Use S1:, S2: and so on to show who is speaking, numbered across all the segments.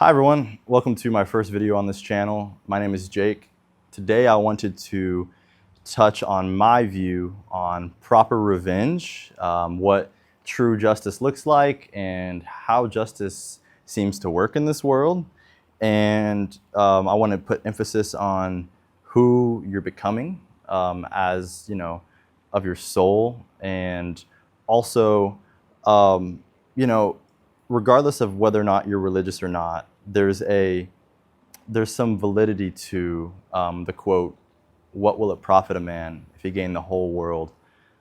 S1: Hi everyone, welcome to my first video on this channel. My name is Jake. Today I wanted to touch on my view on proper revenge, what true justice looks like, and how justice seems to work in this world. And I want to put emphasis on who you're becoming as, of your soul, and also, um, you know, regardless of whether or not you're religious or not, there's some validity to the quote, "What will it profit a man if he gain the whole world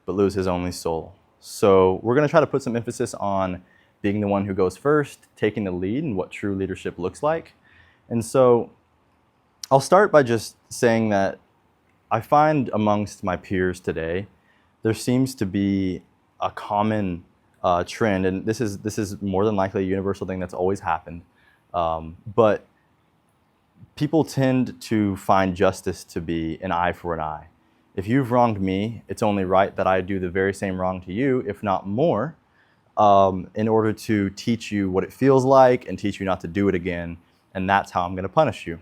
S1: but lose his only soul?" So we're going to try to put some emphasis on being the one who goes first, taking the lead, and what true leadership looks like. And so I'll start by just saying that I find amongst my peers today, there seems to be a common trend, and this is more than likely a universal thing that's always happened. But people tend to find justice to be an eye for an eye. If you've wronged me, it's only right that I do the very same wrong to you, if not more, in order to teach you what it feels like and teach you not to do it again. And that's how I'm going to punish you.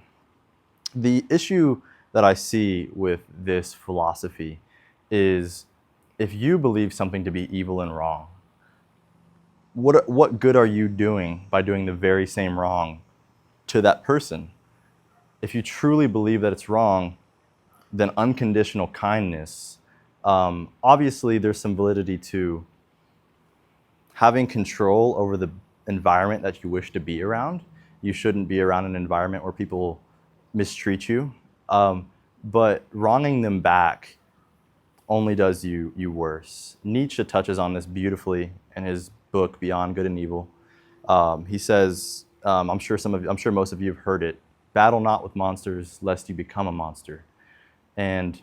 S1: The issue that I see with this philosophy is, if you believe something to be evil and wrong, what good are you doing by doing the very same wrong to that person? If you truly believe that it's wrong, then unconditional kindness, obviously there's some validity to having control over the environment that you wish to be around. You shouldn't be around an environment where people mistreat you, but wronging them back only does you worse. Nietzsche touches on this beautifully in his book Beyond Good and Evil. He says, I'm sure most of you have heard it: "Battle not with monsters, lest you become a monster." And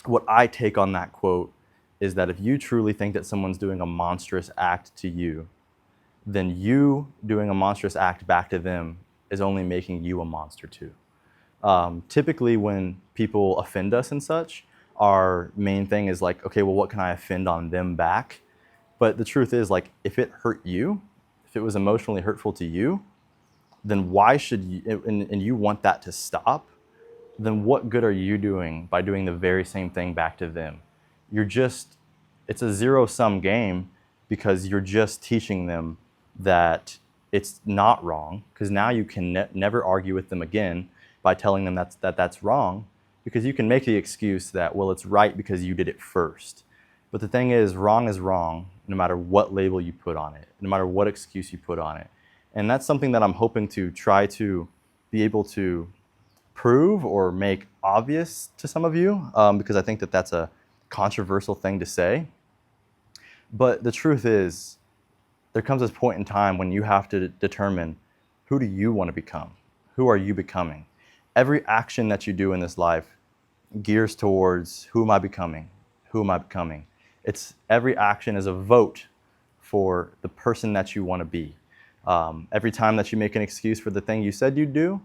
S1: what I take on that quote is that if you truly think that someone's doing a monstrous act to you, then you doing a monstrous act back to them is only making you a monster too. Typically when people offend us and such, our main thing is like, okay, well, what can I offend on them back? But the truth is, like, if it hurt you, if it was emotionally hurtful to you, then why should you, and you want that to stop, then what good are you doing by doing the very same thing back to them? It's a zero-sum game, because you're just teaching them that it's not wrong, because now you can never argue with them again by telling them that's wrong, because you can make the excuse that, well, it's right because you did it first. But the thing is wrong, no matter what label you put on it, no matter what excuse you put on it. And that's something that I'm hoping to try to be able to prove or make obvious to some of you, because I think that that's a controversial thing to say. But the truth is, there comes this point in time when you have to determine, who do you want to become? Who are you becoming? Every action that you do in this life gears towards, who am I becoming? Who am I becoming? Every action is a vote for the person that you want to be. Every time that you make an excuse for the thing you said you'd do,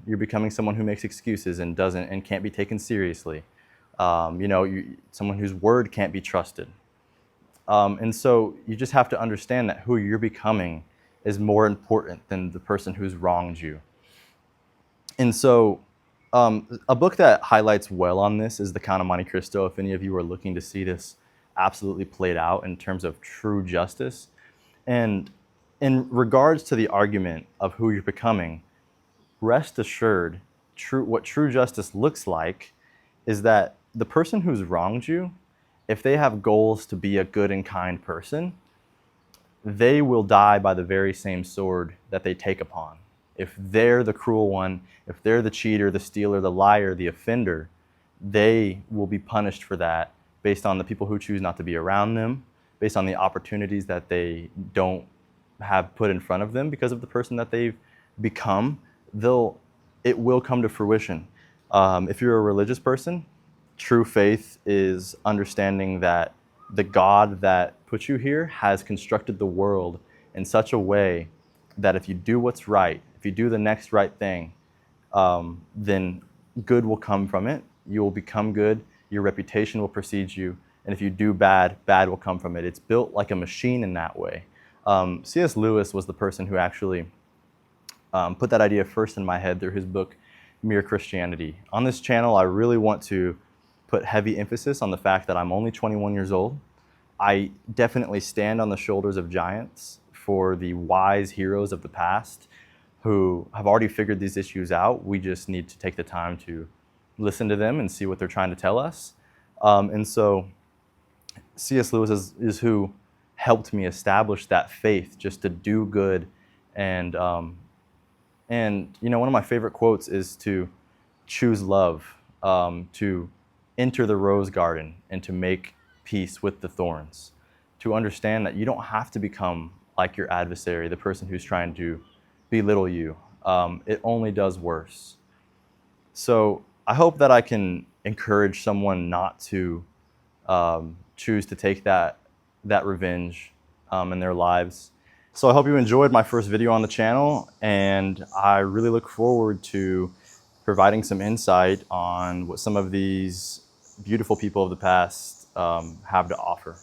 S1: you're becoming someone who makes excuses and can't be taken seriously. Someone whose word can't be trusted. And so you just have to understand that who you're becoming is more important than the person who's wronged you. And so a book that highlights well on this is The Count of Monte Cristo, if any of you are looking to see this absolutely played out in terms of true justice. And in regards to the argument of who you're becoming, rest assured, what true justice looks like is that the person who's wronged you, if they have goals to be a good and kind person, they will die by the very same sword that they take upon. If they're the cruel one, if they're the cheater, the stealer, the liar, the offender, they will be punished for that based on the people who choose not to be around them, based on the opportunities that they don't have put in front of them because of the person that they've become. It will come to fruition. If you're a religious person, true faith is understanding that the God that put you here has constructed the world in such a way that if you do what's right, if you do the next right thing, then good will come from it. You will become good. Your reputation will precede you. And if you do bad, bad will come from it. It's built like a machine in that way. C.S. Lewis was the person who actually put that idea first in my head through his book, Mere Christianity. On this channel, I really want to put heavy emphasis on the fact that I'm only 21 years old. I definitely stand on the shoulders of giants for the wise heroes of the past who have already figured these issues out. We just need to take the time to listen to them and see what they're trying to tell us. And so C.S. Lewis is who helped me establish that faith just to do good. And you know, one of my favorite quotes is to choose love, to enter the rose garden and to make peace with the thorns, to understand that you don't have to become like your adversary, the person who's trying to belittle you. It only does worse. So I hope that I can encourage someone not to choose to take that revenge in their lives. So I hope you enjoyed my first video on the channel, and I really look forward to providing some insight on what some of these beautiful people of the past have to offer.